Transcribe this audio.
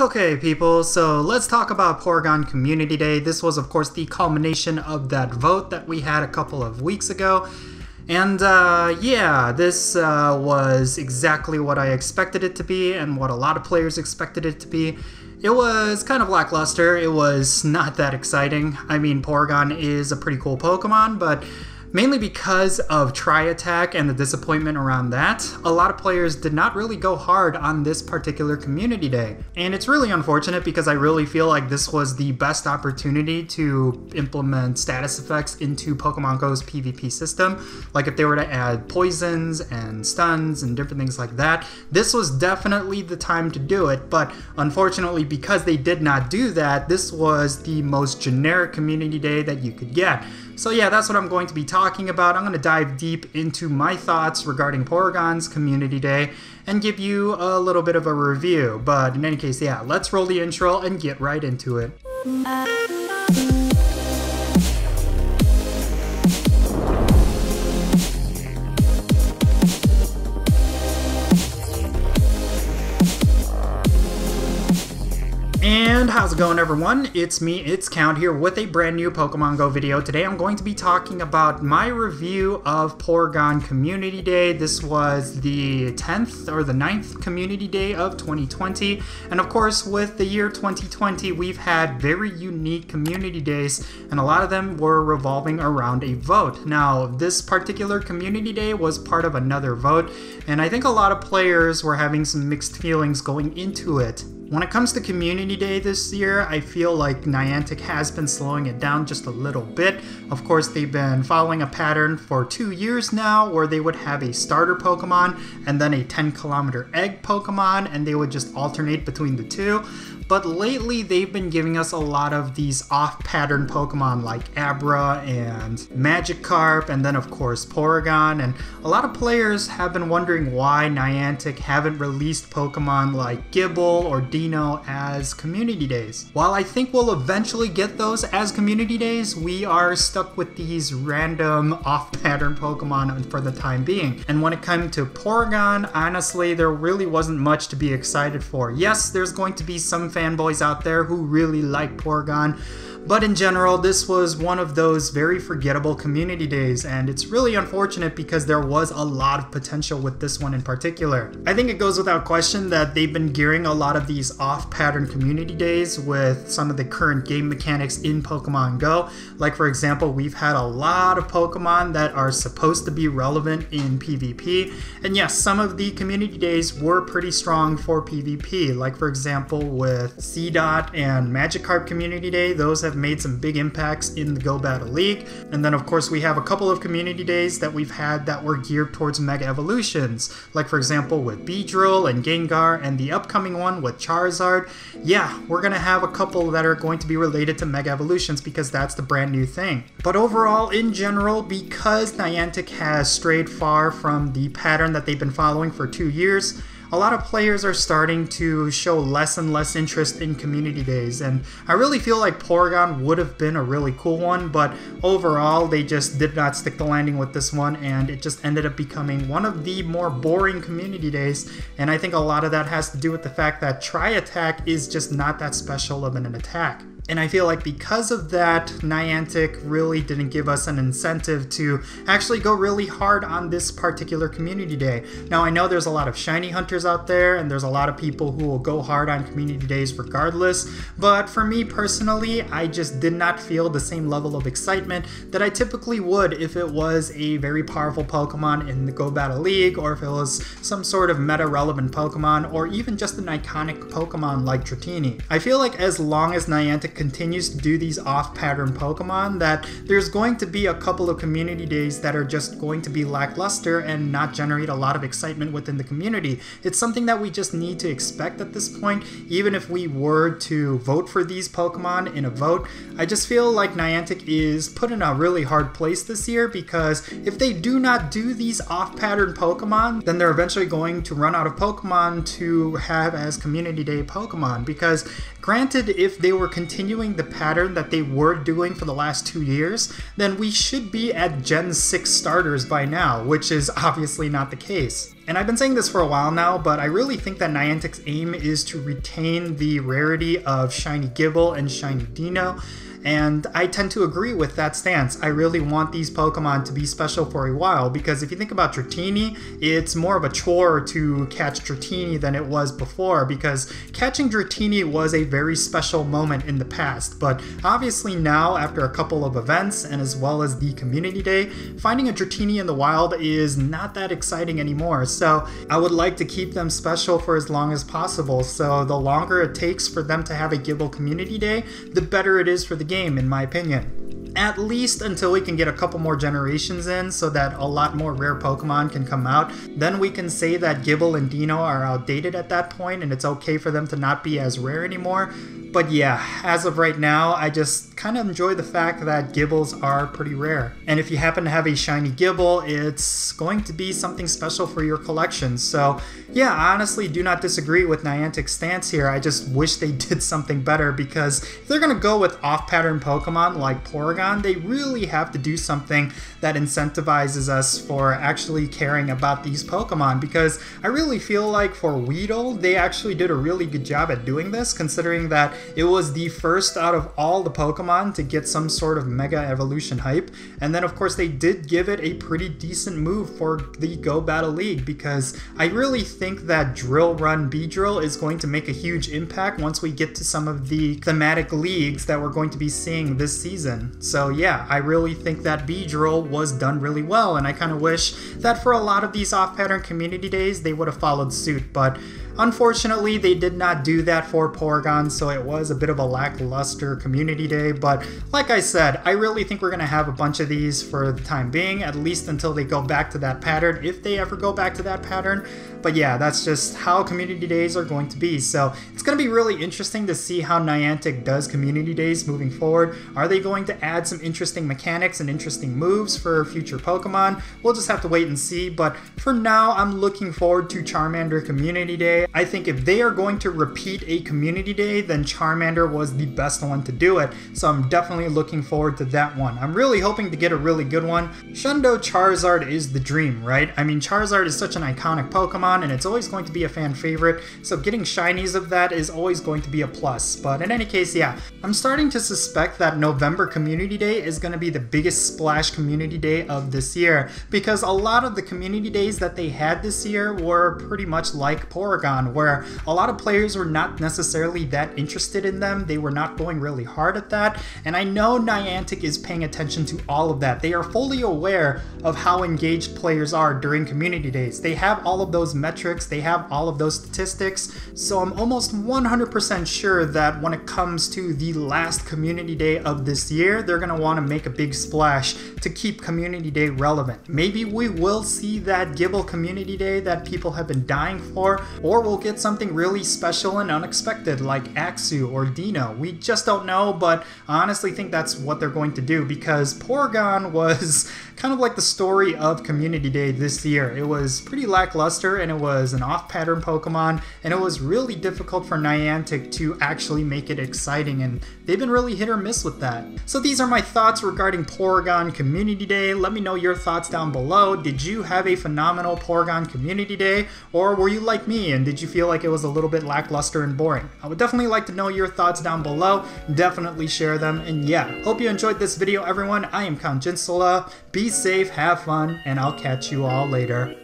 Okay people, so let's talk about Porygon Community Day. This was of course the culmination of that vote that we had a couple of weeks ago. And yeah, this was exactly what I expected it to be and what a lot of players expected it to be. It was kind of lackluster. It was not that exciting. I mean, Porygon is a pretty cool Pokemon, but mainly because of Tri-Attack and the disappointment around that, a lot of players did not really go hard on this particular community day. And it's really unfortunate because I really feel like this was the best opportunity to implement status effects into Pokemon GO's PvP system. Like if they were to add poisons and stuns and different things like that, this was definitely the time to do it. But unfortunately, because they did not do that, this was the most generic community day that you could get. So yeah, that's what I'm going to be talking about. I'm going to dive deep into my thoughts regarding Porygon's Community Day and give you a little bit of a review. But in any case, yeah, let's roll the intro and get right into it. And how's it going everyone? It's me, it's Count here with a brand new Pokemon Go video. Today I'm going to be talking about my review of Porygon Community Day. This was the 10th or the 9th Community Day of 2020. And of course with the year 2020 we've had very unique community days and a lot of them were revolving around a vote. Now this particular Community Day was part of another vote and I think a lot of players were having some mixed feelings going into it. When it comes to Community Day this year, I feel like Niantic has been slowing it down just a little bit. Of course, they've been following a pattern for 2 years now where they would have a starter Pokemon and then a 10-kilometer egg Pokemon, and they would just alternate between the two. But lately, they've been giving us a lot of these off-pattern Pokemon like Abra and Magikarp, and then of course Porygon. And a lot of players have been wondering why Niantic haven't released Pokemon like Gible or Dino as Community Days. While I think we'll eventually get those as Community Days, we are stuck with these random off-pattern Pokemon for the time being. And when it comes to Porygon, honestly, there really wasn't much to be excited for. Yes, there's going to be some fanboys out there who really like Porygon, but in general this was one of those very forgettable community days, and it's really unfortunate because there was a lot of potential with this one in particular. I think it goes without question that they've been gearing a lot of these off-pattern community days with some of the current game mechanics in Pokemon Go. Like for example, we've had a lot of Pokemon that are supposed to be relevant in PvP, and yes, some of the community days were pretty strong for PvP. Like for example with C-Dot and Magikarp Community Day, those have made some big impacts in the Go Battle League. And then of course we have a couple of community days that we've had that were geared towards Mega Evolutions, like for example with Beedrill and Gengar, and the upcoming one with Charizard. Yeah, we're gonna have a couple that are going to be related to Mega Evolutions because that's the brand new thing. But overall, in general, because Niantic has strayed far from the pattern that they've been following for 2 years, a lot of players are starting to show less and less interest in community days, and I really feel like Porygon would have been a really cool one, but overall they just did not stick the landing with this one, and it just ended up becoming one of the more boring community days. And I think a lot of that has to do with the fact that Tri-Attack is just not that special of an attack. And I feel like because of that, Niantic really didn't give us an incentive to actually go really hard on this particular community day. Now I know there's a lot of shiny hunters out there and there's a lot of people who will go hard on community days regardless, but for me personally, I just did not feel the same level of excitement that I typically would if it was a very powerful Pokemon in the Go Battle League, or if it was some sort of meta-relevant Pokemon, or even just an iconic Pokemon like Dratini. I feel like as long as Niantic continues to do these off-pattern Pokemon, that there's going to be a couple of community days that are just going to be lackluster and not generate a lot of excitement within the community. It's something that we just need to expect at this point. Even if we were to vote for these Pokemon in a vote, I just feel like Niantic is put in a really hard place this year, because if they do not do these off-pattern Pokemon, then they're eventually going to run out of Pokemon to have as community day Pokemon. Because granted, if they were continuing continuing the pattern that they were doing for the last 2 years, then we should be at Gen 6 starters by now, which is obviously not the case. And I've been saying this for a while now, but I really think that Niantic's aim is to retain the rarity of Shiny Gible and Shiny Dino, and I tend to agree with that stance. I really want these Pokemon to be special for a while, because if you think about Dratini, it's more of a chore to catch Dratini than it was before, because catching Dratini was a very special moment in the past. But obviously now, after a couple of events, and as well as the Community Day, finding a Dratini in the wild is not that exciting anymore. So I would like to keep them special for as long as possible. So the longer it takes for them to have a Gible Community Day, the better it is for the game, in my opinion. At least until we can get a couple more generations in so that a lot more rare Pokemon can come out. Then we can say that Gible and Dino are outdated at that point and it's okay for them to not be as rare anymore. But yeah, as of right now, I just kind of enjoy the fact that Gibbles are pretty rare. And if you happen to have a shiny Gible, it's going to be something special for your collection. So yeah, I honestly do not disagree with Niantic's stance here. I just wish they did something better, because if they're going to go with off-pattern Pokemon like Porygon, they really have to do something that incentivizes us for actually caring about these Pokemon. Because I really feel like for Weedle, they actually did a really good job at doing this, considering that it was the first out of all the Pokemon to get some sort of Mega Evolution hype. And then of course they did give it a pretty decent move for the Go Battle League, because I really think that Drill Run Beedrill is going to make a huge impact once we get to some of the thematic leagues that we're going to be seeing this season. So yeah, I really think that Beedrill was done really well, and I kind of wish that for a lot of these off-pattern community days they would have followed suit, but unfortunately, they did not do that for Porygon, so it was a bit of a lackluster community day. But like I said, I really think we're going to have a bunch of these for the time being, at least until they go back to that pattern, if they ever go back to that pattern. But yeah, that's just how community days are going to be. So it's going to be really interesting to see how Niantic does community days moving forward. Are they going to add some interesting mechanics and interesting moves for future Pokemon? We'll just have to wait and see. But for now, I'm looking forward to Charmander Community Day. I think if they are going to repeat a community day, then Charmander was the best one to do it. So I'm definitely looking forward to that one. I'm really hoping to get a really good one. Shundo Charizard is the dream, right? I mean, Charizard is such an iconic Pokemon, and it's always going to be a fan favorite, so getting shinies of that is always going to be a plus. But in any case, yeah, I'm starting to suspect that November Community Day is going to be the biggest splash community day of this year, because a lot of the community days that they had this year were pretty much like Porygon, where a lot of players were not necessarily that interested in them. They were not going really hard at that, and I know Niantic is paying attention to all of that. They are fully aware of how engaged players are during community days. They have all of those metrics, they have all of those statistics, so I'm almost 100% sure that when it comes to the last community day of this year, they're going to want to make a big splash to keep community day relevant. Maybe we will see that Gible community day that people have been dying for, or we'll get something really special and unexpected like Axew or Dino. We just don't know, but I honestly think that's what they're going to do, because Porygon was kind of like the story of Community Day this year. It was pretty lackluster, and it was an off-pattern Pokemon, and it was really difficult for Niantic to actually make it exciting, and they've been really hit or miss with that. So these are my thoughts regarding Porygon Community Day. Let me know your thoughts down below. Did you have a phenomenal Porygon Community Day, or were you like me and did you feel like it was a little bit lackluster and boring? I would definitely like to know your thoughts down below. Definitely share them, and yeah, hope you enjoyed this video, everyone. I am Count Jinsula. Be safe, have fun, and I'll catch you all later.